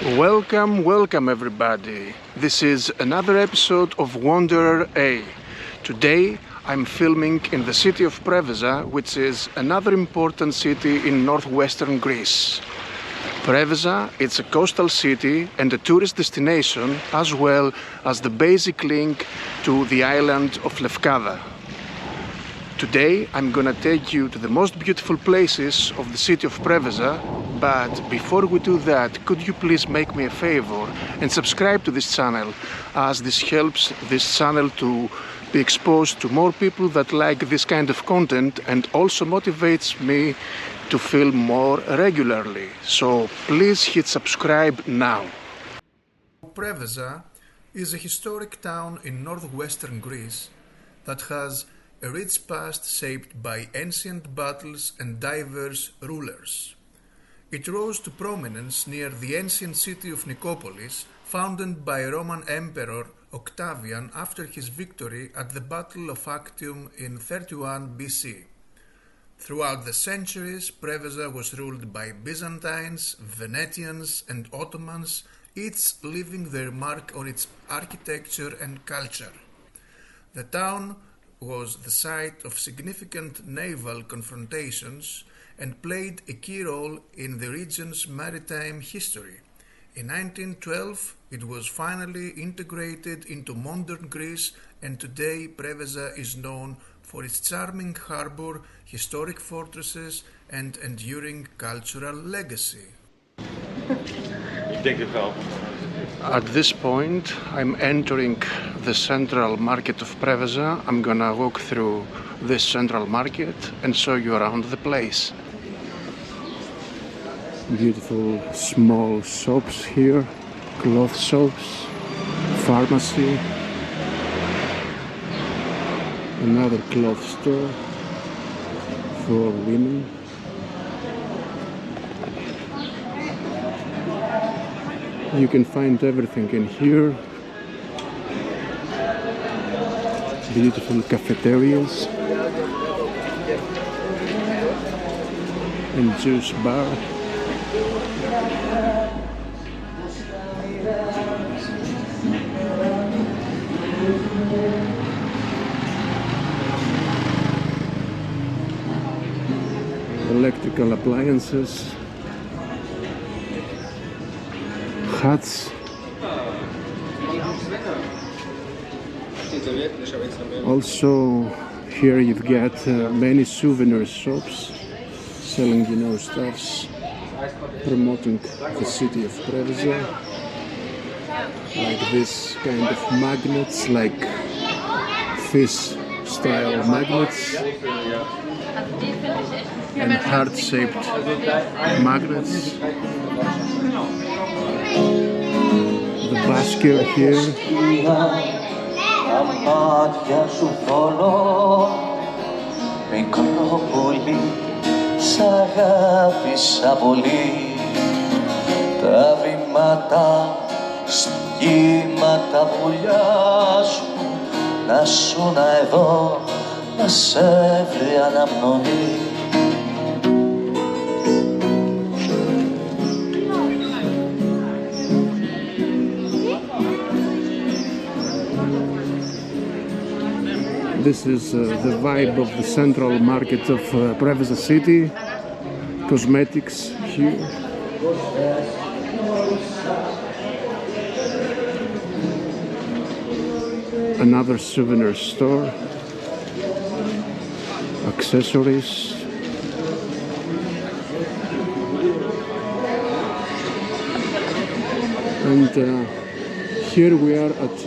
Welcome everybody. This is another episode of Wanderer A. Today I'm filming in the city of Preveza, which is another important city in northwestern Greece. Preveza, it's a coastal city and a tourist destination, as well as the basic link to the island of Lefkada. Today I'm gonna take you to the most beautiful places of the city of Preveza, but before we do that, could you please make me a favor and subscribe to this channel, as this helps this channel to be exposed to more people that like this kind of content and also motivates me to film more regularly. So please hit subscribe now. Preveza is a historic town in northwestern Greece that has a rich past shaped by ancient battles and diverse rulers. It rose to prominence near the ancient city of Nicopolis, founded by Roman Emperor Octavian after his victory at the Battle of Actium in 31 BC. Throughout the centuries, Preveza was ruled by Byzantines, Venetians and Ottomans, each leaving their mark on its architecture and culture. The town was the site of significant naval confrontations and played a key role in the region's maritime history. In 1912, it was finally integrated into modern Greece, and today Preveza is known for its charming harbor, historic fortresses, and enduring cultural legacy. At this point, I'm entering the central market of Preveza. I'm gonna walk through this central market and show you around the place. Beautiful small shops here, cloth shops, pharmacy, another cloth store for women. You can find everything in here. Beautiful cafeterias and juice bar. Electrical appliances. Hats. Also here you've got many souvenir shops selling, stuffs, promoting the city of Preveza, like this kind of magnets, like fish style magnets and heart-shaped magnets. The basket here. Μάτια σου θολώ, μικρό πολύ, σ' αγάπησα πολύ. Τα βήματα, σχήματα βουλιά σου, να σούνα εδώ, να σε βρει αναμνωμή. This is the vibe of the central market of Preveza city. Cosmetics here. Another souvenir store. Accessories. And here we are at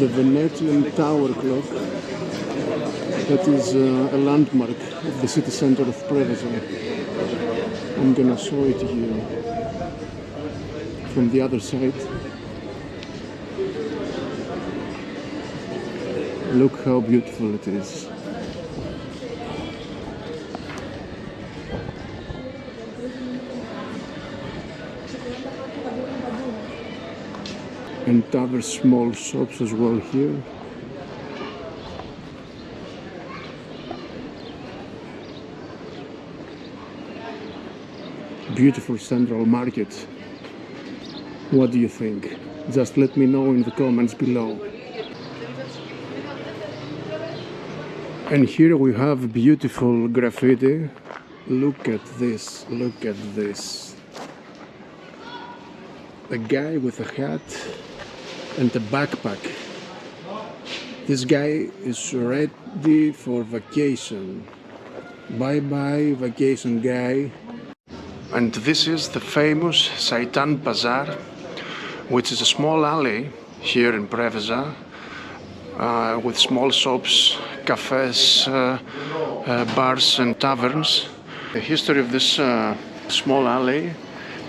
the Venetian tower clock. That is a landmark of the city center of Preveza. I'm gonna show it to you from the other side. Look how beautiful it is. And other small shops as well here. Beautiful central market. What do you think? Just let me know in the comments below. And here we have beautiful graffiti. Look at this, look at this. A guy with a hat and a backpack. This guy is ready for vacation. Bye bye vacation guy. And this is the famous Saitan Bazaar, which is a small alley here in Preveza, with small shops, cafes, bars and taverns. The history of this small alley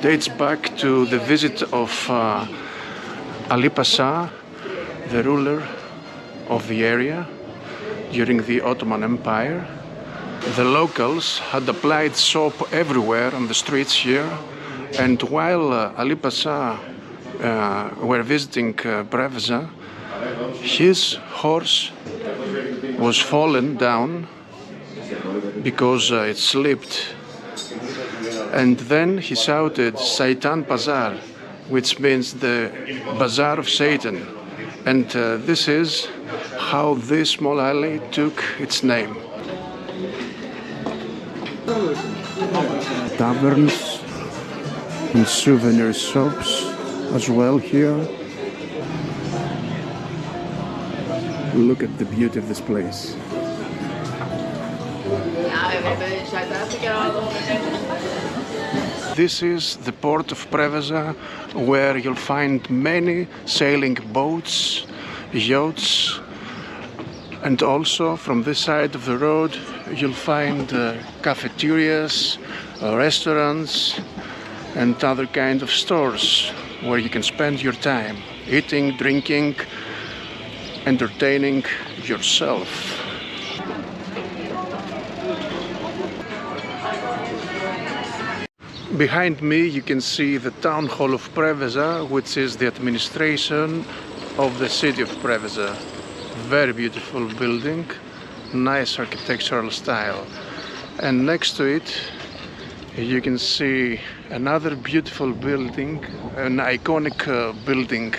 dates back to the visit of Ali Pasha, the ruler of the area during the Ottoman Empire. The locals had applied soap everywhere on the streets here, and while Ali Pasha were visiting Preveza, his horse was fallen down because it slipped, and then he shouted Saitan Bazaar, which means the Bazaar of Satan, and this is how this small alley took its name. Taverns and souvenir shops as well here. Look at the beauty of this place. This is the port of Preveza, where you'll find many sailing boats, yachts, and also from this side of the road you'll find cafeterias, restaurants and other kind of stores where you can spend your time eating, drinking, entertaining yourself. Behind me you can see the town hall of Preveza, which is the administration of the city of Preveza. Very beautiful building, nice architectural style. And next to it you can see another beautiful building, an iconic building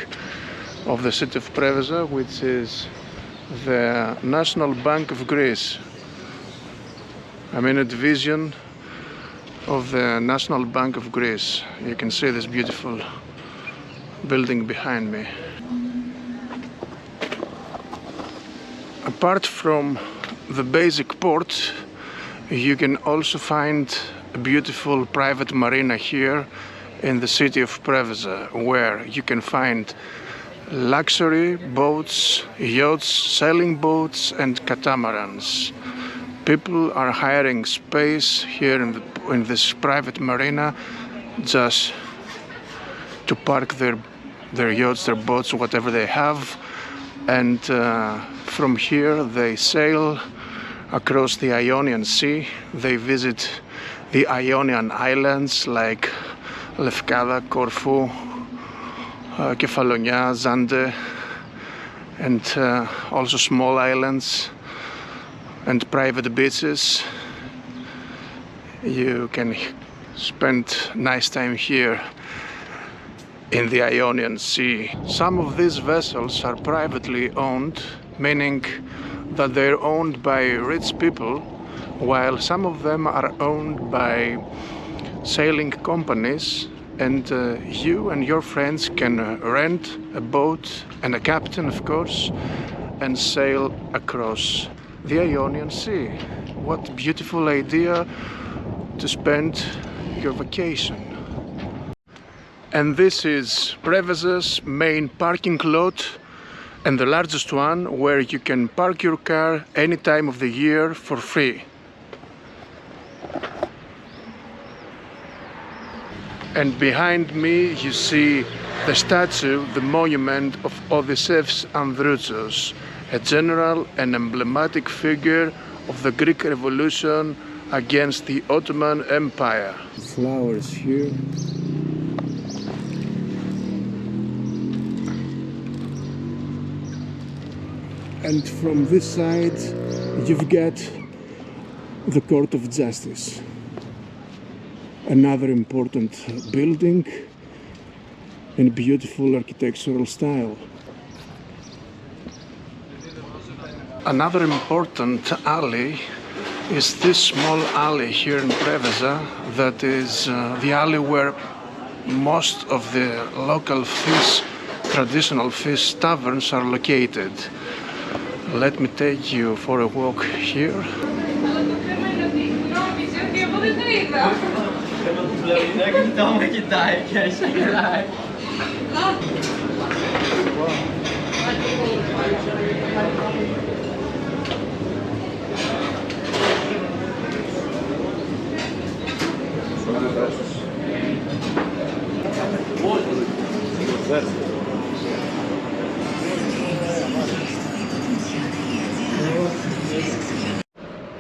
of the city of Preveza, which is the National Bank of Greece. I'm in a division of the National Bank of Greece. You can see this beautiful building behind me. Apart from the basic port, you can also find a beautiful private marina here in the city of Preveza, where you can find luxury boats, yachts, sailing boats and catamarans. People are hiring space here in this private marina just to park their yachts, their boats, whatever they have, and from here they sail across the Ionian Sea. They visit the Ionian islands like Lefkada, Corfu, Kefalonia, Zande, and also small islands and private beaches. You can spend nice time here in the Ionian Sea. Some of these vessels are privately owned, meaning that they're owned by rich people, while some of them are owned by sailing companies, and you and your friends can rent a boat and a captain, of course, and sail across the Ionian Sea. What beautiful idea to spend your vacation. And this is Preveza's main parking lot, and the largest one, where you can park your car any time of the year for free. And behind me you see the statue, the monument of Odysseus Androuchos, a general and emblematic figure of the Greek Revolution against the Ottoman Empire. Flowers here. And from this side you've got the Court of Justice, another important building in beautiful architectural style. Another important alley is this small alley here in Preveza that is the alley where most of the local fish, traditional fish taverns are located. Let me take you for a walk here.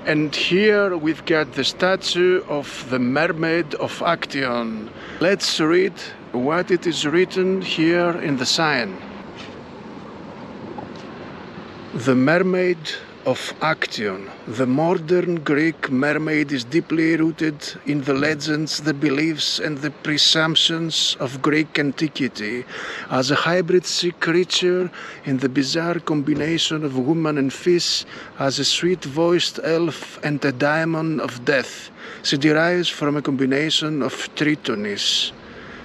And here we've got the statue of the mermaid of Action. Let's read what it is written here in the sign. The mermaid of Action. The modern Greek mermaid is deeply rooted in the legends, the beliefs and the presumptions of Greek antiquity. As a hybrid sea creature in the bizarre combination of woman and fish, as a sweet-voiced elf and a daemon of death, she derives from a combination of Tritonis,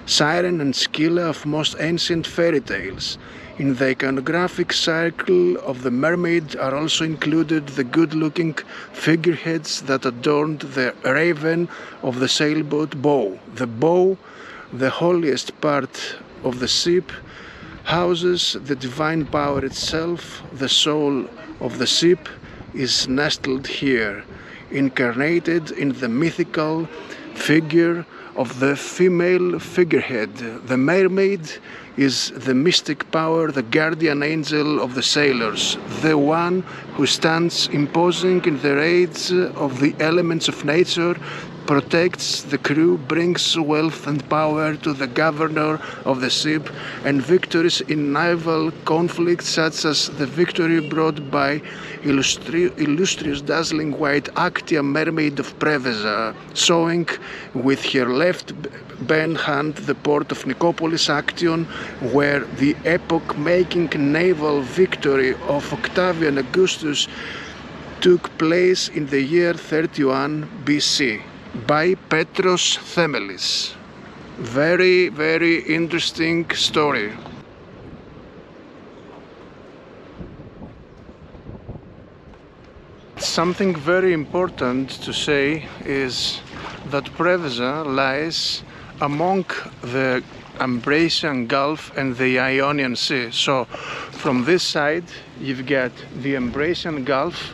Siren and Scylla of most ancient fairy tales. In the iconographic circle of the mermaid are also included the good-looking figureheads that adorned the raven of the sailboat bow. The bow, the holiest part of the ship, houses the divine power itself. The soul of the ship is nestled here, incarnated in the mythical figure of the female figurehead. The mermaid is the mystic power, the guardian angel of the sailors, the one who stands imposing in the raids of the elements of nature, protects the crew, brings wealth and power to the governor of the ship, and victories in naval conflicts such as the victory brought by illustrious dazzling white Actia mermaid of Preveza, sowing with her left bent hand the port of Nicopolis Action, where the epoch-making naval victory of Octavian Augustus took place in the year 31 BC. By Petros Themelis. Very, very interesting story. Something very important to say is that Preveza lies among the Ambracian Gulf and the Ionian Sea. So from this side you've got the Ambracian Gulf,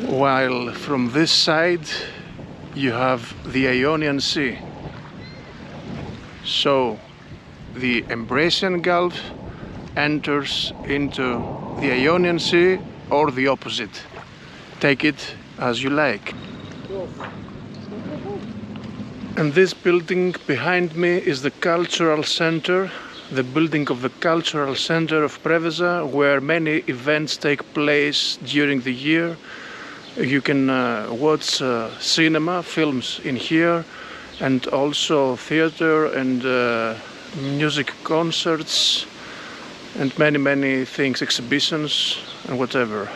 while from this side you have the Ionian Sea. So the Ambracian Gulf enters into the Ionian Sea, or the opposite. Take it as you like. And this building behind me is the cultural center, the building of the cultural center of Preveza, where many events take place during the year. You can watch cinema, films in here, and also theater and music concerts and many things, exhibitions and whatever.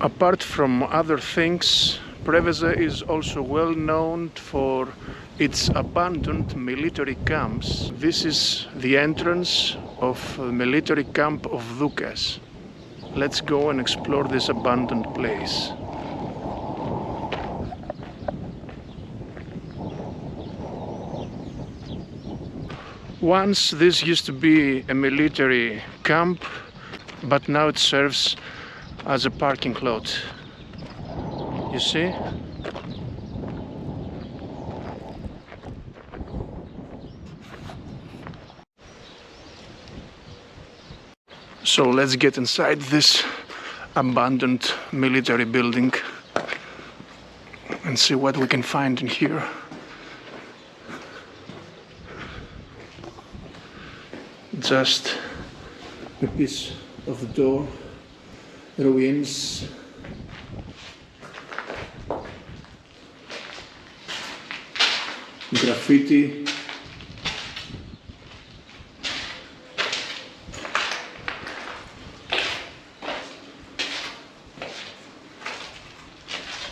Apart from other things, Preveza is also well known for its abandoned military camps. This is the entrance of the military camp of Doukas. Let's go and explore this abandoned place. Once this used to be a military camp, but now it serves as a parking lot. You see? So let's get inside this abandoned military building and see what we can find in here. Just a piece of the door, ruins. graffiti.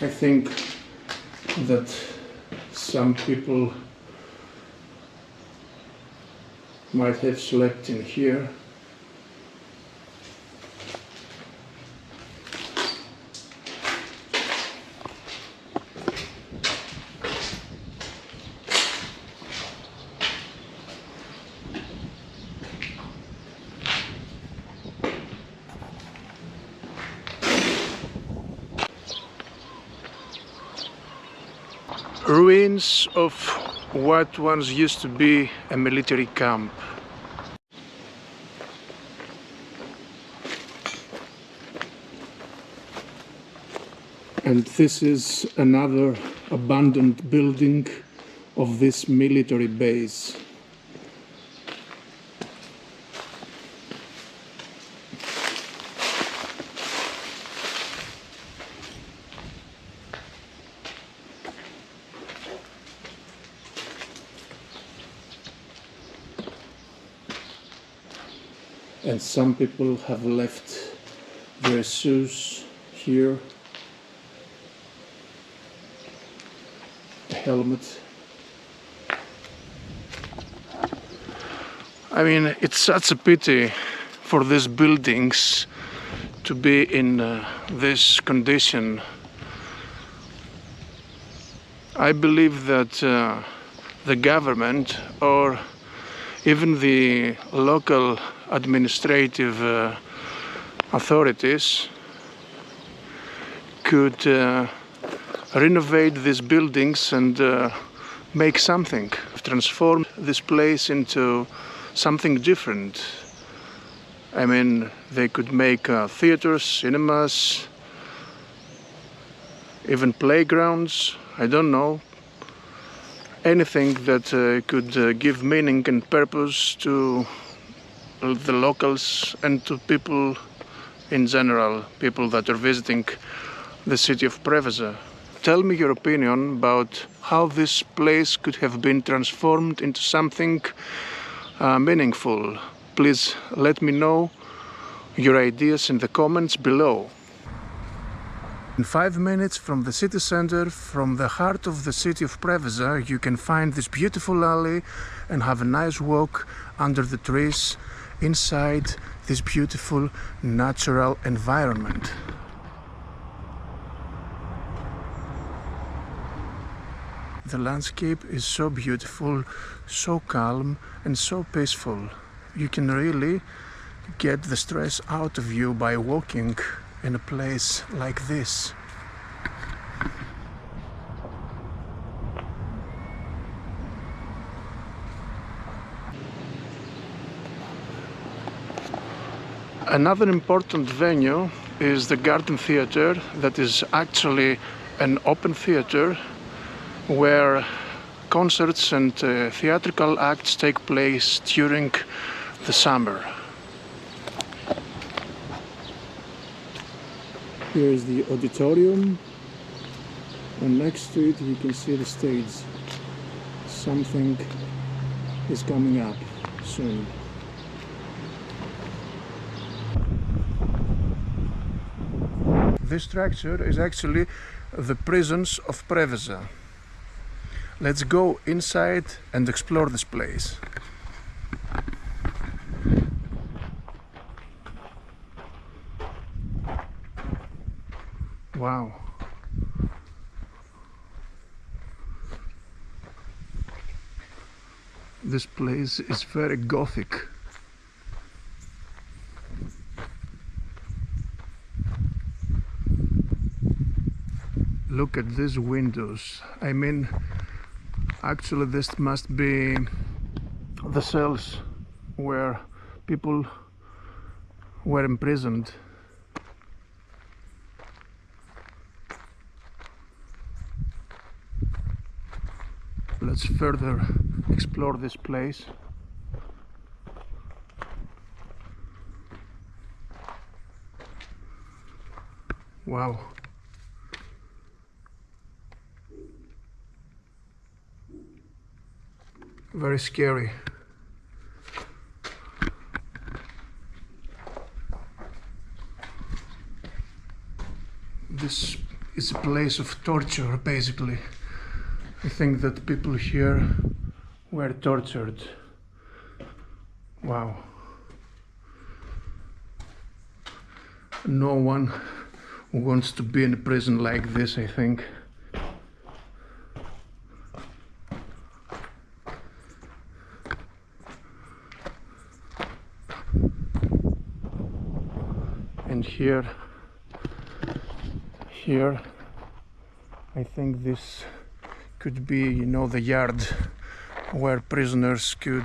I think that some people might have slept in here. Ruins of what once used to be a military camp. And this is another abandoned building of this military base. And some people have left their shoes here, a helmet. I mean, it's such a pity for these buildings to be in this condition. I believe that the government or even the local administrative authorities could renovate these buildings and make something, transform this place into something different. I mean, they could make theaters, cinemas, even playgrounds, I don't know. Anything that could give meaning and purpose to the locals and to people in general, people that are visiting the city of Preveza. Tell me your opinion about how this place could have been transformed into something meaningful. Please let me know your ideas in the comments below. In 5 minutes from the city center, from the heart of the city of Preveza, you can find this beautiful alley and have a nice walk under the trees inside this beautiful natural environment. The landscape is so beautiful, so calm and so peaceful. You can really get the stress out of you by walking in a place like this. Another important venue is the Garden Theatre, that is actually an open theatre where concerts and theatrical acts take place during the summer. Here is the auditorium, and next to it you can see the stage. Something is coming up soon. This structure is actually the prisons of Preveza. Let's go inside and explore this place. Wow. This place is very gothic. Look at these windows. I mean, actually this must be the cells where people were imprisoned. Let's further explore this place. Wow. Very scary. This is a place of torture, basically. I think that people here were tortured. Wow. No one wants to be in a prison like this, I think. And here, I think this could be, you know, the yard where prisoners could,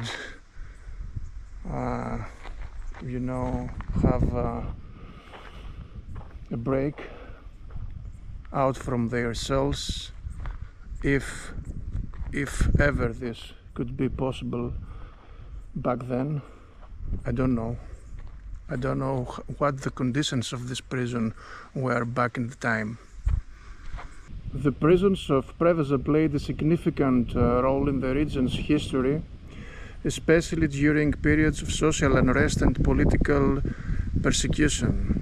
you know, have a break out from their cells, if ever this could be possible back then. I don't know. I don't know what the conditions of this prison were back in the time. The prisons of Preveza played a significant role in the region's history, especially during periods of social unrest and political persecution.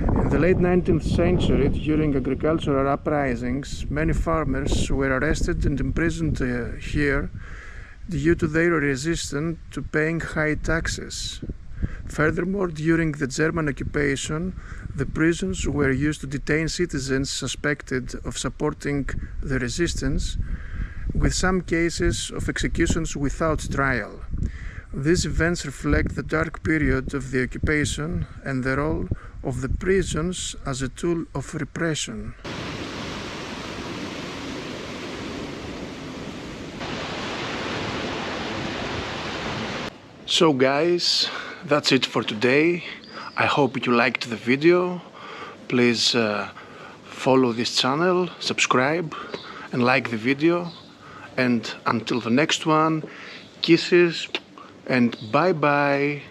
In the late 19th century, during agricultural uprisings, many farmers were arrested and imprisoned here due to their resistance to paying high taxes. Furthermore, during the German occupation, the prisons were used to detain citizens suspected of supporting the resistance, with some cases of executions without trial. These events reflect the dark period of the occupation and the role of the prisons as a tool of repression. So guys, that's it for today. I hope you liked the video. Please follow this channel, subscribe and like the video. And until the next one, kisses and bye bye.